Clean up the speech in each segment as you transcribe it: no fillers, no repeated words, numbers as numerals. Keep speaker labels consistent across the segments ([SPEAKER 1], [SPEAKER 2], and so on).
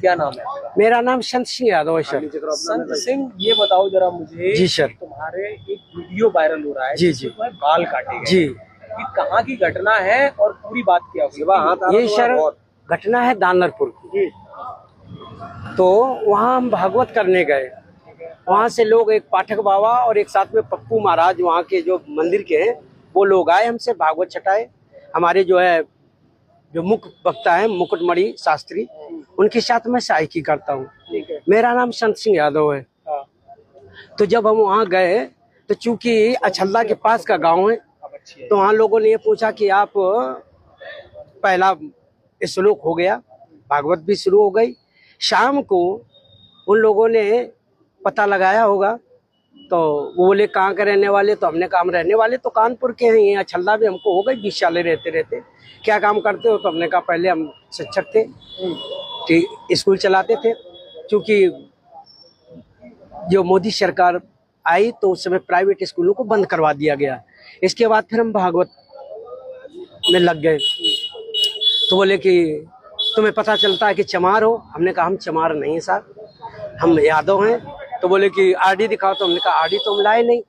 [SPEAKER 1] क्या नाम है आपका?
[SPEAKER 2] मेरा नाम संत सिंह यादव है सर।
[SPEAKER 1] संत सिंह, ये बताओ जरा मुझे।
[SPEAKER 2] जी सर।
[SPEAKER 1] तुम्हारे एक वीडियो वायरल हो रहा है
[SPEAKER 2] जी जी
[SPEAKER 1] जिसमें बाल काटे गए।
[SPEAKER 2] जी।
[SPEAKER 1] ये कहाँ की घटना है और पूरी बात क्या हुई?
[SPEAKER 2] ये सर घटना है दानरपुर की। तो वहाँ हम भागवत करने गए। वहाँ से लोग, एक पाठक बाबा और एक साथ में पप्पू महाराज वहाँ के जो मंदिर के हैं, वो लोग आए हमसे भागवत छटाए। हमारे जो है जो मुख्य वक्ता है मुकुटमणि शास्त्री, उनके साथ मैं सहायकी करता हूँ। मेरा नाम संत सिंह यादव है। तो जब हम वहाँ गए तो चूंकि अछल्ला के पास का गांव है, तो वहाँ लोगों ने ये पूछा कि आप, पहला श्लोक हो गया, भागवत भी शुरू हो गई। शाम को उन लोगों ने पता लगाया होगा, तो वो बोले कहाँ के रहने वाले? तो हमने कहा हम रहने वाले तो कानपुर के हैं। ये अछल्ला भी हमको हो गई 20 साल रहते रहते। क्या काम करते हो? तो हमने कहा पहले हम शिक्षक थे, ठीक, स्कूल चलाते थे। क्योंकि जो मोदी सरकार आई तो उस समय प्राइवेट स्कूलों को बंद करवा दिया गया। इसके बाद फिर हम भागवत में लग गए। तो बोले कि तुम्हें पता चलता है कि चमार हो? हमने कहा हम चमार नहीं साहब, हम यादव हैं। तो बोले कि आरडी दिखाओ। तो हमने कहा आरडी तो हम लाए नहीं,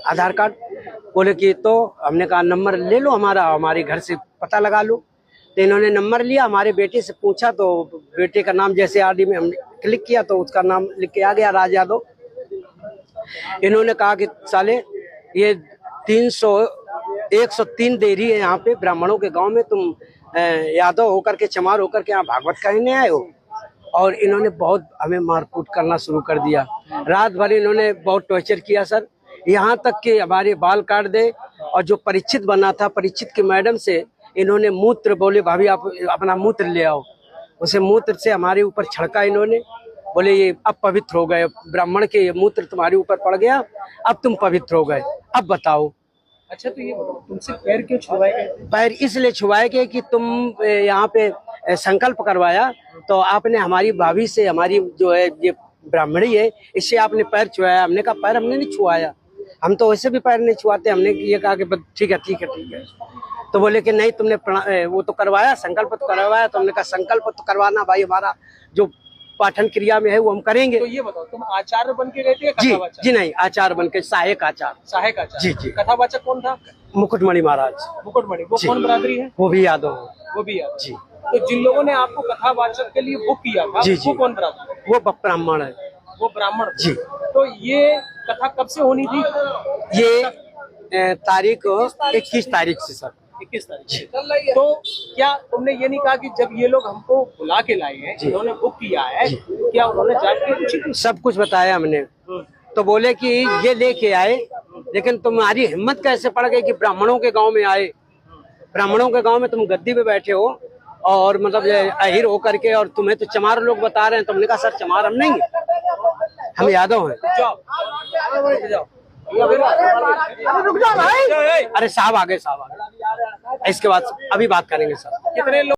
[SPEAKER 2] आधार कार्ड। बोले कि तो हमने कहा नंबर ले लो हमारा, हमारे घर से पता लगा लो। तो इन्होंने नंबर लिया, हमारे बेटे से पूछा तो बेटे का नाम जैसे आरडी में हमने क्लिक किया तो उसका नाम लिख के आ गया, राज यादव। इन्होंने कहा कि साले ये 103 देरी है यहाँ पे ब्राह्मणों के गांव में, तुम यादव होकर के, चमार होकर के यहाँ भागवत कहने आए हो। और इन्होंने बहुत हमें मारकूट करना शुरू कर दिया। रात भर इन्होंने बहुत टॉर्चर किया सर, यहाँ तक कि हमारे बाल काट दे। और जो परीक्षित बना था, परीक्षित की मैडम से इन्होंने मूत्र, बोले भाभी आप अपना मूत्र ले आओ, उसे मूत्र से हमारे ऊपर छड़का इन्होंने। बोले ये अब पवित्र हो गए, ब्राह्मण के ये मूत्र तुम्हारे ऊपर पड़ गया, अब तुम पवित्र हो गए, अब बताओ।
[SPEAKER 1] अच्छा, तो ये बताओ तुमसे पैर क्यों छुआए गए?
[SPEAKER 2] पैर इसलिए छुआए गए कि तुम यहाँ पे संकल्प करवाया, तो आपने हमारी भाभी से, हमारी जो है ये ब्राह्मणी है, इससे आपने पैर छुआया। हमने कहा पैर हमने नहीं छुआया, हम तो वैसे भी पैर नहीं छुआते। हमने ये कहा कि ठीक है ठीक है ठीक है। तो बोले कि नहीं तुमने वो तो करवाया, संकल्प तो करवाया। तो हमने कहा संकल्प तो करवाना भाई हमारा जो पाठन क्रिया में है वो हम करेंगे।
[SPEAKER 1] तो ये बताओ तुम आचार्य बन के गए थे?
[SPEAKER 2] जी जी नहीं, आचार्य बन के, सहायक आचार्य।
[SPEAKER 1] सहायक आचार्य।
[SPEAKER 2] जी जी।
[SPEAKER 1] कथावाचक कौन था?
[SPEAKER 2] मुकुटमणि महाराज।
[SPEAKER 1] मुकुटमणि, वो कौन बरादरी है?
[SPEAKER 2] वो भी यादव है।
[SPEAKER 1] वो भी यादव
[SPEAKER 2] जी।
[SPEAKER 1] तो जिन लोगों ने आपको कथावाचक के लिए बुक किया था,
[SPEAKER 2] जी,
[SPEAKER 1] वो कौन बरादरी?
[SPEAKER 2] वो ब्राह्मण है।
[SPEAKER 1] वो ब्राह्मण
[SPEAKER 2] जी।
[SPEAKER 1] तो ये कथा कब से होनी थी?
[SPEAKER 2] ये तारीख 21 तारीख से सर।
[SPEAKER 1] 21 तारीख से। तो क्या तुमने ये नहीं कहा कि जब ये लोग हमको बुला के लाए हैं, इन्होंने बुक किया है, क्या उन्होंने जाके कुछ?
[SPEAKER 2] सब कुछ बताया हमने। तो बोले कि ये लेके आए, लेकिन तुम्हारी हिम्मत कैसे पड़ गई कि ब्राह्मणों के गांव में आए? ब्राह्मणों के गांव में तुम गद्दी पे बैठे हो और मतलब अहिर होकर के, और तुम्हें तो चमार लोग बता रहे हैं। तुमने कहा सर चमार हम नहीं हैं, हम यादव हैं।
[SPEAKER 1] जाओ।
[SPEAKER 2] अरे साहब आ गए, साहब आ गए। इसके बाद अभी बात करेंगे सर।
[SPEAKER 1] कितने लोग